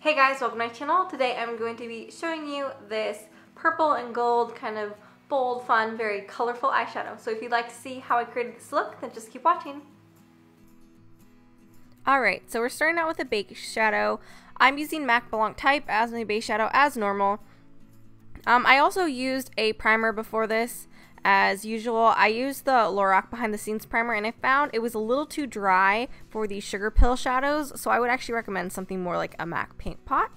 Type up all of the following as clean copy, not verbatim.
Hey guys, welcome to my channel. Today I'm going to be showing you this purple and gold kind of bold, fun, very colorful eyeshadow. So if you'd like to see how I created this look, then just keep watching. Alright, so we're starting out with a base shadow. I'm using MAC Blanc Type as my base shadow as normal. I also used a primer before this. As usual, I used the Lorac Behind the Scenes primer and I found it was a little too dry for the Sugarpill shadows, so I would actually recommend something more like a MAC Paint Pot.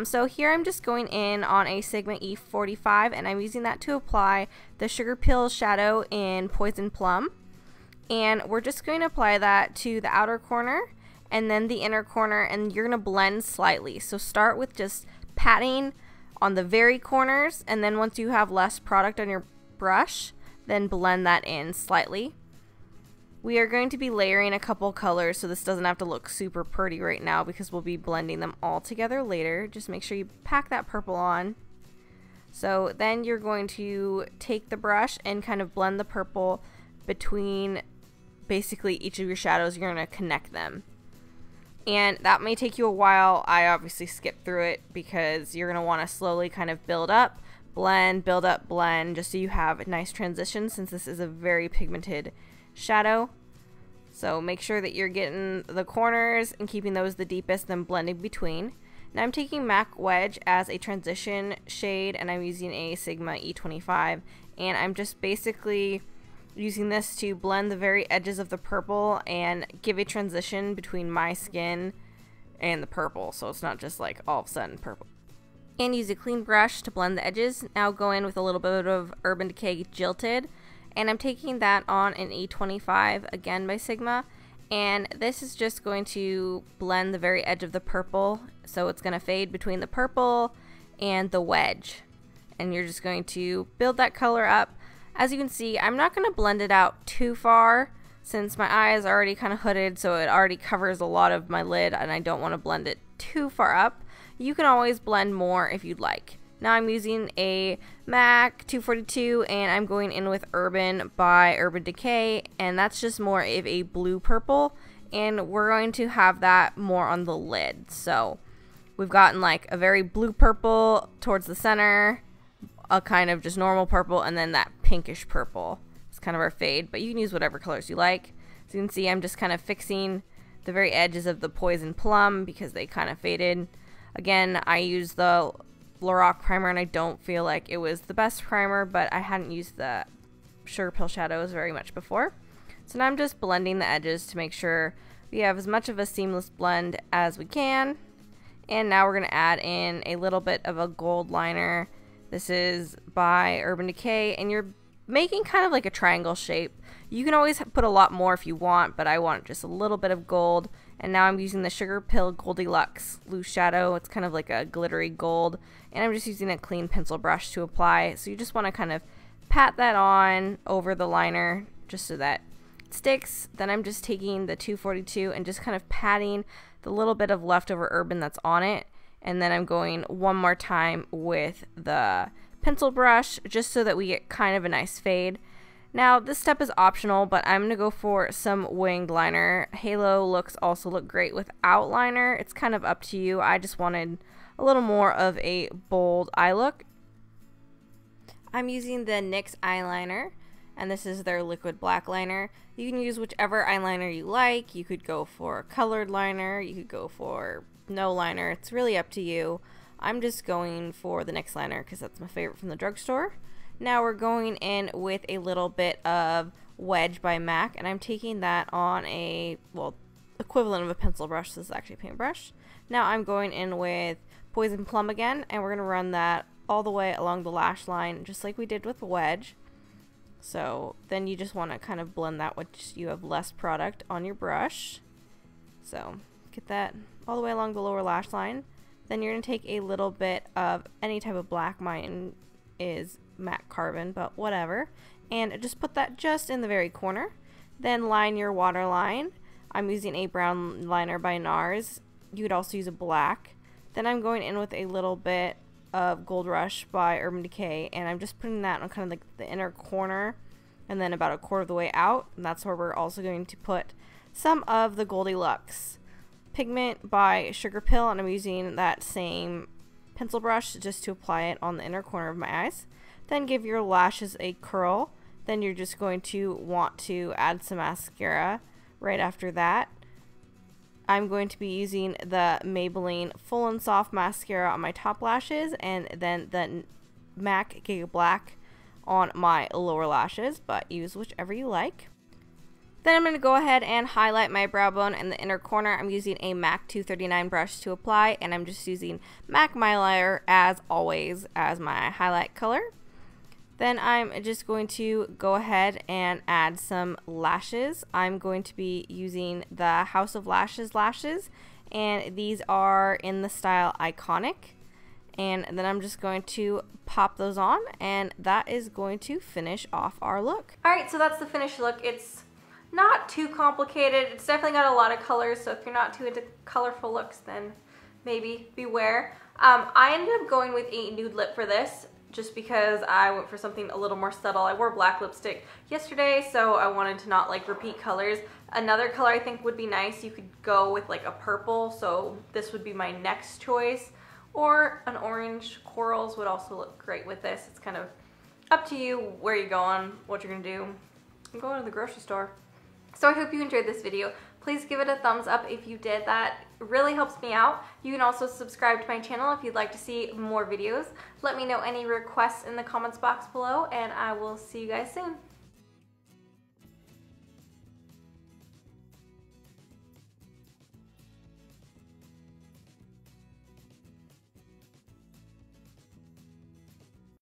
So here I'm just going in on a Sigma E45 and I'm using that to apply the Sugarpill shadow in Poison Plum. And we're just going to apply that to the outer corner and then the inner corner, and you're going to blend slightly. So start with just patting on the very corners, and then once you have less product on your brush, then blend that in slightly. We are going to be layering a couple colors, so this doesn't have to look super pretty right now because we'll be blending them all together later. Just make sure you pack that purple on. So then you're going to take the brush and kind of blend the purple between basically each of your shadows. You're going to connect them. And that may take you a while. I obviously skipped through it because you're going to want to slowly kind of build up, blend, build up, blend, just so you have a nice transition since this is a very pigmented shadow. So make sure that you're getting the corners and keeping those the deepest, then blending between. Now I'm taking MAC Wedge as a transition shade and I'm using a Sigma E25, and I'm just basically using this to blend the very edges of the purple and give a transition between my skin and the purple, so it's not just like all of a sudden purple. And use a clean brush to blend the edges. Now go in with a little bit of Urban Decay Jilted, and I'm taking that on an E25 again by Sigma, and this is just going to blend the very edge of the purple, so it's going to fade between the purple and the wedge, and you're just going to build that color up. As you can see, I'm not going to blend it out too far since my eye is already kind of hooded, so it already covers a lot of my lid and I don't want to blend it too far up. You can always blend more if you'd like. Now I'm using a MAC 242 and I'm going in with Urban by Urban Decay, and that's just more of a blue purple, and we're going to have that more on the lid. So we've gotten like a very blue purple towards the center, a kind of just normal purple, and then that pinkish purple. It's kind of our fade, but you can use whatever colors you like. So you can see I'm just kind of fixing the very edges of the Poison Plum because they kind of faded. Again, I used the Lorac primer and I don't feel like it was the best primer, but I hadn't used the Sugarpill shadows very much before. So now I'm just blending the edges to make sure we have as much of a seamless blend as we can. And now we're going to add in a little bit of a gold liner. This is by Urban Decay, and you're making kind of like a triangle shape. You can always put a lot more if you want, but I want just a little bit of gold. And now I'm using the Sugarpill Goldilux loose shadow. It's kind of like a glittery gold, and I'm just using a clean pencil brush to apply. So you just want to kind of pat that on over the liner just so that it sticks. Then I'm just taking the 242 and just kind of patting the little bit of leftover Urban that's on it. And then I'm going one more time with the pencil brush just so that we get kind of a nice fade. Now this step is optional, but I'm going to go for some winged liner. Halo looks also look great without liner. It's kind of up to you. I just wanted a little more of a bold eye look. I'm using the NYX eyeliner, and this is their liquid black liner. You can use whichever eyeliner you like. You could go for a colored liner. You could go for no liner. It's really up to you. I'm just going for the NYX liner because that's my favorite from the drugstore. Now we're going in with a little bit of Wedge by MAC, and I'm taking that on a, well, equivalent of a pencil brush. This is actually a paintbrush. Now I'm going in with Poison Plum again, and we're going to run that all the way along the lash line just like we did with the Wedge. So then you just want to kind of blend that once you have less product on your brush. So get that all the way along the lower lash line. Then you're going to take a little bit of any type of black. Mine is matte carbon, but whatever, and just put that just in the very corner. Then line your waterline. I'm using a brown liner by NARS. You could also use a black. Then I'm going in with a little bit of Gold Rush by Urban Decay, and I'm just putting that on kind of like the inner corner and then about a quarter of the way out, and that's where we're also going to put some of the Goldilux pigment by Sugarpill, and I'm using that same pencil brush just to apply it on the inner corner of my eyes. Then give your lashes a curl. Then you're just going to want to add some mascara right after that. I'm going to be using the Maybelline Full and Soft mascara on my top lashes, and then the MAC Gigablack on my lower lashes, but use whichever you like. Then I'm going to go ahead and highlight my brow bone in the inner corner. I'm using a MAC 239 brush to apply, and I'm just using MAC Mylar as always as my highlight color. Then I'm just going to go ahead and add some lashes. I'm going to be using the House of Lashes lashes, and these are in the style Iconic. And then I'm just going to pop those on, and that is going to finish off our look. Alright, so that's the finished look. It's not too complicated. It's definitely got a lot of colors, so if you're not too into colorful looks, then maybe beware. I ended up going with a nude lip for this, just because I went for something a little more subtle. I wore black lipstick yesterday, so I wanted to not like repeat colors. Another color I think would be nice, you could go with like a purple, so this would be my next choice. Or an orange. Corals would also look great with this. It's kind of up to you where you're going, what you're gonna do. I'm going to the grocery store. So I hope you enjoyed this video. Please give it a thumbs up if you did. That really helps me out. You can also subscribe to my channel if you'd like to see more videos. Let me know any requests in the comments box below, and I will see you guys soon.